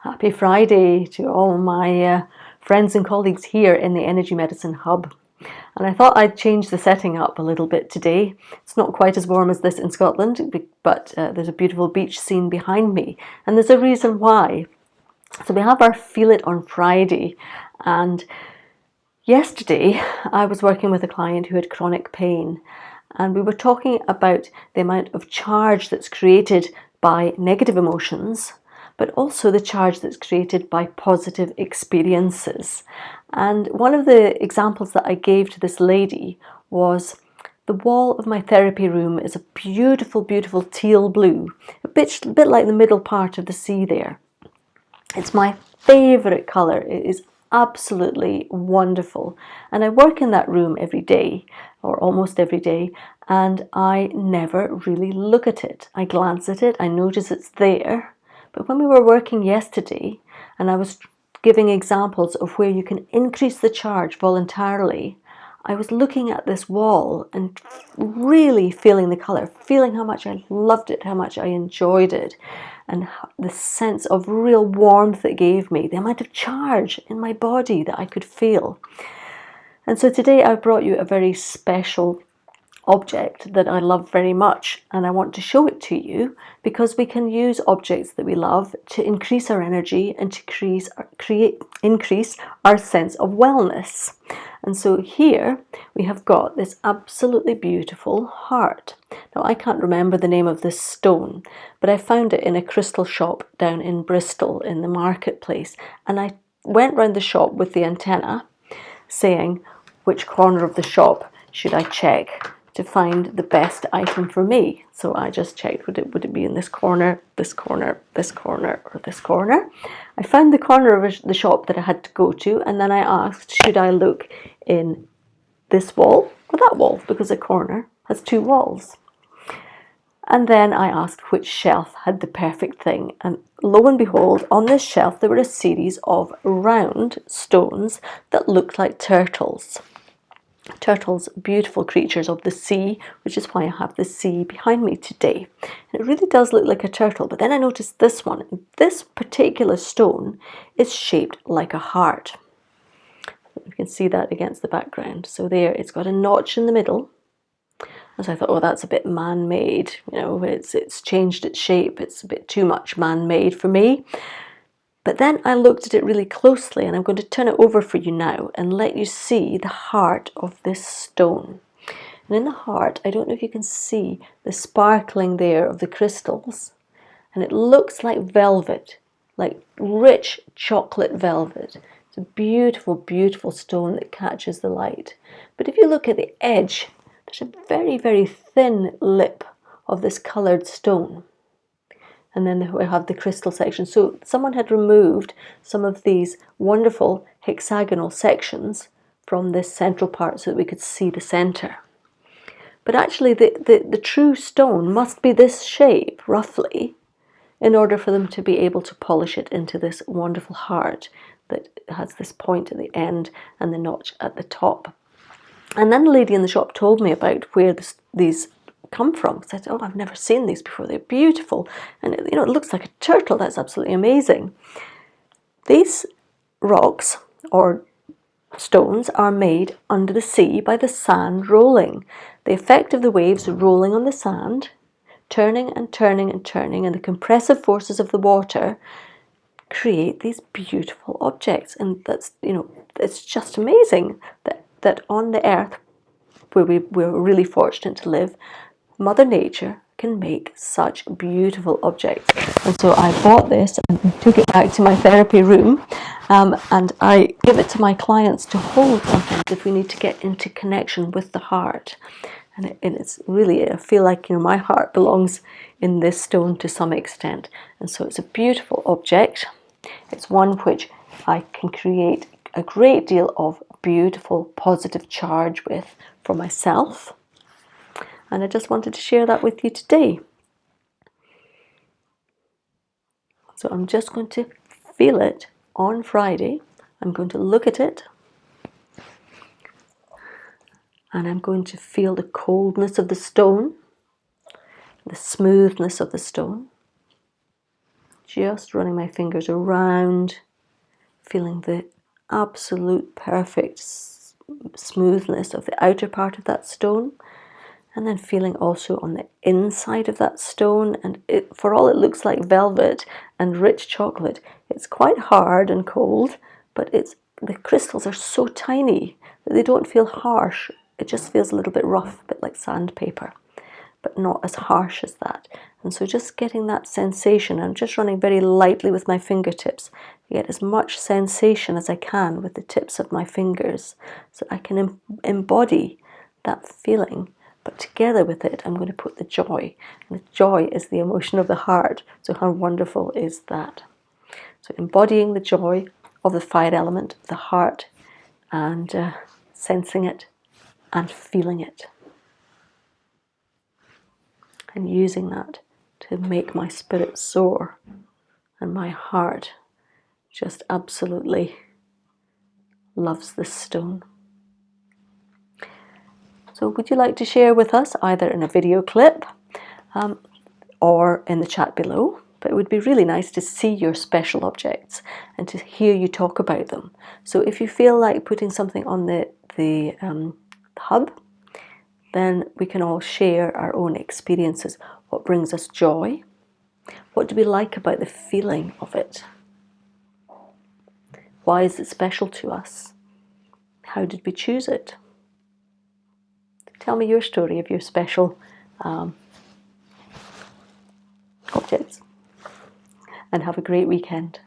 Happy Friday to all my friends and colleagues here in the Energy Medicine Hub. And I thought I'd change the setting up a little bit today. It's not quite as warm as this in Scotland, but there's a beautiful beach scene behind me. And there's a reason why. So we have our Feel It on Friday. And yesterday I was working with a client who had chronic pain. And we were talking about the amount of charge that's created by negative emotions, but also the charge that's created by positive experiences. And one of the examples that I gave to this lady was the wall of my therapy room is a beautiful, beautiful teal blue, a bit like the middle part of the sea there. It's my favourite colour. It is absolutely wonderful. And I work in that room every day, or almost every day, and I never really look at it. I glance at it, I notice it's there. But when we were working yesterday, and I was giving examples of where you can increase the charge voluntarily, I was looking at this wall and really feeling the colour, feeling how much I loved it, how much I enjoyed it, and the sense of real warmth it gave me, the amount of charge in my body that I could feel. And so today I brought you a very special object that I love very much, and I want to show it to you because we can use objects that we love to increase our energy and to increase our sense of wellness. And so here we have got this absolutely beautiful heart. Now I can't remember the name of this stone, but I found it in a crystal shop down in Bristol in the marketplace, and I went round the shop with the antenna saying which corner of the shop should I check to find the best item for me. So I just checked, would it be in this corner, this corner, this corner, or this corner? I found the corner of the shop that I had to go to, and then I asked, should I look in this wall or that wall? Because a corner has two walls. And then I asked which shelf had the perfect thing. And lo and behold, on this shelf there were a series of round stones that looked like turtles. Turtles, beautiful creatures of the sea, which is why I have the sea behind me today. And it really does look like a turtle, but then I noticed this one. This particular stone is shaped like a heart. You can see that against the background. So there, it's got a notch in the middle. And so I thought, oh, that's a bit man-made. You know, it's changed its shape. It's a bit too much man-made for me. But then I looked at it really closely, and I'm going to turn it over for you now and let you see the heart of this stone. And in the heart, I don't know if you can see the sparkling there of the crystals, and it looks like velvet, like rich chocolate velvet. It's a beautiful, beautiful stone that catches the light. But if you look at the edge, there's a very, very thin lip of this coloured stone. And then we have the crystal section. So someone had removed some of these wonderful hexagonal sections from this central part so that we could see the centre. But actually the true stone must be this shape, roughly, in order for them to be able to polish it into this wonderful heart that has this point at the end and the notch at the top. And then the lady in the shop told me about where these come from. I said, oh, I've never seen these before. They're beautiful. And it looks like a turtle. That's absolutely amazing. These rocks or stones are made under the sea by the sand rolling. The effect of the waves rolling on the sand, turning and turning and turning, and the compressive forces of the water create these beautiful objects. And that's, it's just amazing that on the earth where we're really fortunate to live, Mother Nature can make such beautiful objects. And so I bought this and took it back to my therapy room, and I give it to my clients to hold sometimes if we need to get into connection with the heart. And it's really, I feel like my heart belongs in this stone to some extent. And so it's a beautiful object. It's one which I can create a great deal of beautiful positive charge with for myself. And I just wanted to share that with you today. So I'm just going to feel it on Friday. I'm going to look at it. And I'm going to feel the coldness of the smoothness of the stone. just running my fingers around, feeling the absolute perfect smoothness of the outer part of that stone, and then feeling also on the inside of that stone. And for all it looks like velvet and rich chocolate, it's quite hard and cold, but the crystals are so tiny that they don't feel harsh. It just feels a little bit rough, a bit like sandpaper, but not as harsh as that. And so just getting that sensation, I'm just running very lightly with my fingertips to get as much sensation as I can with the tips of my fingers, so I can embody that feeling. But together with it, I'm going to put the joy. And the joy is the emotion of the heart. So how wonderful is that? So embodying the joy of the fire element, the heart, and sensing it and feeling it. And using that to make my spirit soar and my heart just absolutely loves this stone. So would you like to share with us either in a video clip or in the chat below? But it would be really nice to see your special objects and to hear you talk about them. So if you feel like putting something on the hub, then we can all share our own experiences. What brings us joy? What do we like about the feeling of it? Why is it special to us? How did we choose it? Tell me your story of your special objects. And have a great weekend.